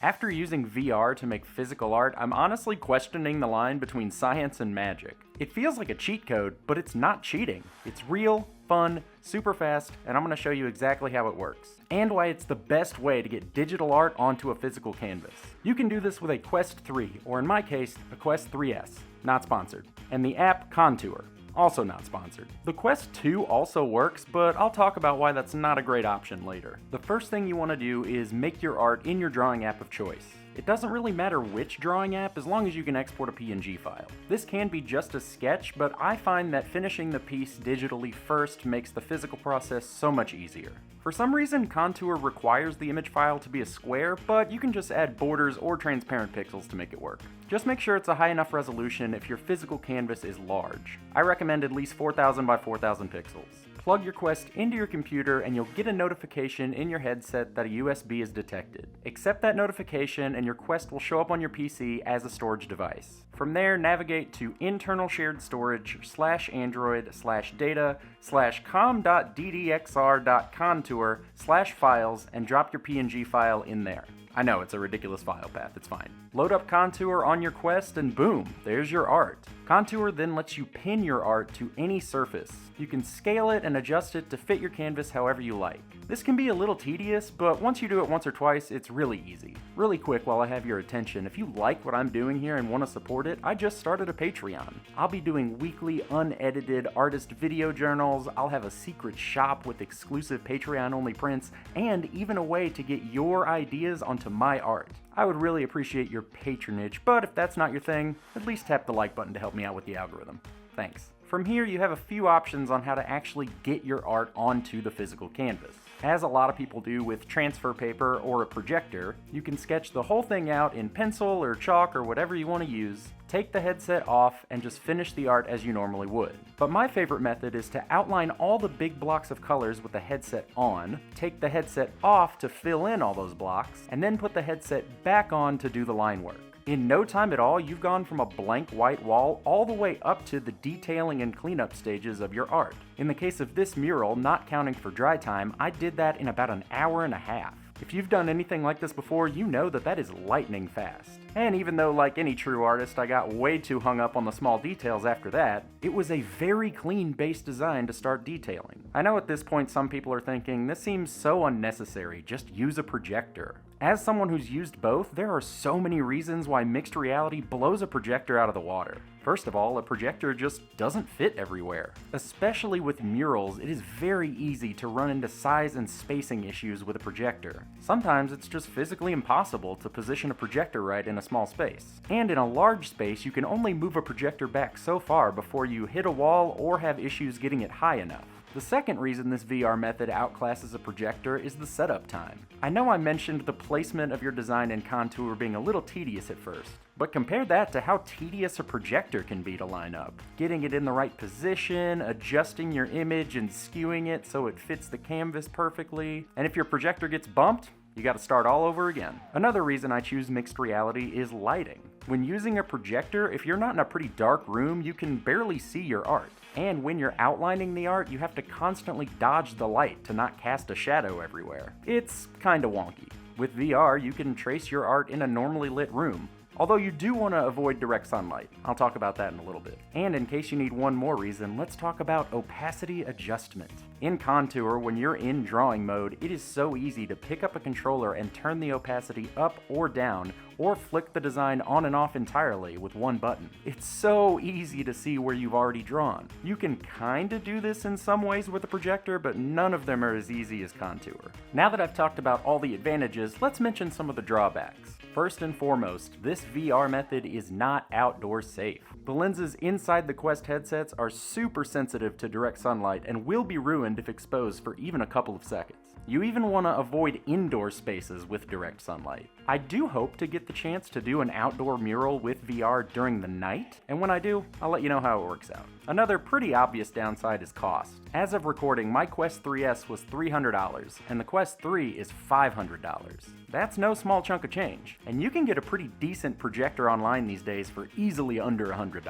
After using VR to make physical art, I'm honestly questioning the line between science and magic. It feels like a cheat code, but it's not cheating. It's real, fun, super fast, and I'm going to show you exactly how it works. And why it's the best way to get digital art onto a physical canvas. You can do this with a Quest 3, or in my case, a Quest 3S. Not sponsored. And the app Contour. Also not sponsored. The Quest 2 also works, but I'll talk about why that's not a great option later. The first thing you want to do is make your art in your drawing app of choice. It doesn't really matter which drawing app as long as you can export a PNG file. This can be just a sketch, but I find that finishing the piece digitally first makes the physical process so much easier. For some reason, Contour requires the image file to be a square, but you can just add borders or transparent pixels to make it work. Just make sure it's a high enough resolution if your physical canvas is large. I recommend at least 4000 by 4000 pixels. Plug your Quest into your computer and you'll get a notification in your headset that a USB is detected. Accept that notification and your Quest will show up on your PC as a storage device. From there, navigate to internal shared storage /android/data/com.ddxr.contour/files and drop your PNG file in there. I know, it's a ridiculous file path, it's fine. Load up Contour on your Quest and boom, there's your art. Contour then lets you pin your art to any surface. You can scale it and adjust it to fit your canvas however you like. This can be a little tedious, but once you do it once or twice, it's really easy. Really quick while I have your attention, if you like what I'm doing here and want to support it, I just started a Patreon. I'll be doing weekly unedited artist video journals, I'll have a secret shop with exclusive Patreon-only prints, and even a way to get your ideas onto my art. I would really appreciate your patronage, but if that's not your thing, at least tap the like button to help me out with the algorithm. Thanks. From here, you have a few options on how to actually get your art onto the physical canvas. As a lot of people do with transfer paper or a projector, you can sketch the whole thing out in pencil or chalk or whatever you want to use, take the headset off, and just finish the art as you normally would. But my favorite method is to outline all the big blocks of colors with the headset on, take the headset off to fill in all those blocks, and then put the headset back on to do the line work. In no time at all, you've gone from a blank white wall all the way up to the detailing and cleanup stages of your art. In the case of this mural, not counting for dry time, I did that in about an hour and a half. If you've done anything like this before, you know that that is lightning fast. And even though, like any true artist, I got way too hung up on the small details after that, it was a very clean base design to start detailing. I know at this point some people are thinking, this seems so unnecessary, just use a projector. As someone who's used both, there are so many reasons why mixed reality blows a projector out of the water. First of all, a projector just doesn't fit everywhere. Especially with murals, it is very easy to run into size and spacing issues with a projector. Sometimes it's just physically impossible to position a projector right in a small space. And in a large space, you can only move a projector back so far before you hit a wall or have issues getting it high enough. The second reason this VR method outclasses a projector is the setup time. I know I mentioned the placement of your design in Contour being a little tedious at first, but compare that to how tedious a projector can be to line up. Getting it in the right position, adjusting your image and skewing it so it fits the canvas perfectly, and if your projector gets bumped, you gotta start all over again. Another reason I choose mixed reality is lighting. When using a projector, if you're not in a pretty dark room, you can barely see your art. And when you're outlining the art, you have to constantly dodge the light to not cast a shadow everywhere. It's kinda wonky. With VR, you can trace your art in a normally lit room, although you do want to avoid direct sunlight. I'll talk about that in a little bit. And in case you need one more reason, let's talk about opacity adjustment. In Contour, when you're in drawing mode, it is so easy to pick up a controller and turn the opacity up or down, or flick the design on and off entirely with one button. It's so easy to see where you've already drawn. You can kinda do this in some ways with a projector, but none of them are as easy as Contour. Now that I've talked about all the advantages, let's mention some of the drawbacks. First and foremost, this VR method is not outdoor safe. The lenses inside the Quest headsets are super sensitive to direct sunlight and will be ruined if exposed for even a couple of seconds. You even want to avoid indoor spaces with direct sunlight. I do hope to get the chance to do an outdoor mural with VR during the night, and when I do, I'll let you know how it works out. Another pretty obvious downside is cost. As of recording, my Quest 3S was $300, and the Quest 3 is $500. That's no small chunk of change, and you can get a pretty decent projector online these days for easily under $100.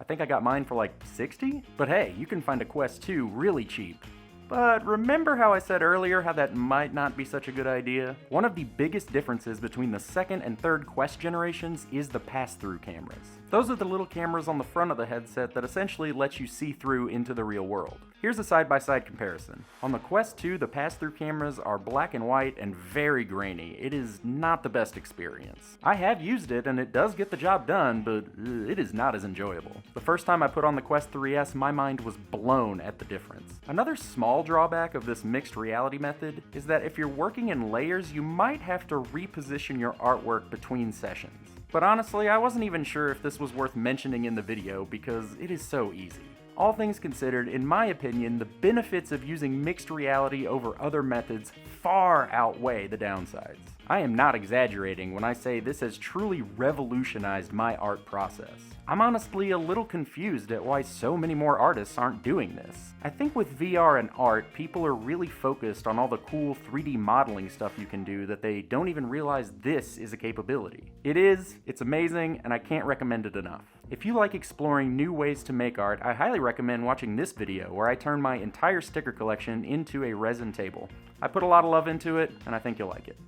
I think I got mine for like $60, but hey, you can find a Quest 2 really cheap. But remember how I said earlier how that might not be such a good idea? One of the biggest differences between the second and third Quest generations is the pass-through cameras. Those are the little cameras on the front of the headset that essentially let you see through into the real world. Here's a side-by-side comparison. On the Quest 2, the pass-through cameras are black and white and very grainy. It is not the best experience. I have used it and it does get the job done, but it is not as enjoyable. The first time I put on the Quest 3S, my mind was blown at the difference. Another small drawback of this mixed reality method is that if you're working in layers, you might have to reposition your artwork between sessions. But honestly, I wasn't even sure if this was worth mentioning in the video because it is so easy. All things considered, in my opinion, the benefits of using mixed reality over other methods far outweigh the downsides. I am not exaggerating when I say this has truly revolutionized my art process. I'm honestly a little confused at why so many more artists aren't doing this. I think with VR and art, people are really focused on all the cool 3D modeling stuff you can do that they don't even realize this is a capability. It's amazing, and I can't recommend it enough. If you like exploring new ways to make art, I highly recommend watching this video where I turn my entire sticker collection into a resin table. I put a lot of love into it, and I think you'll like it.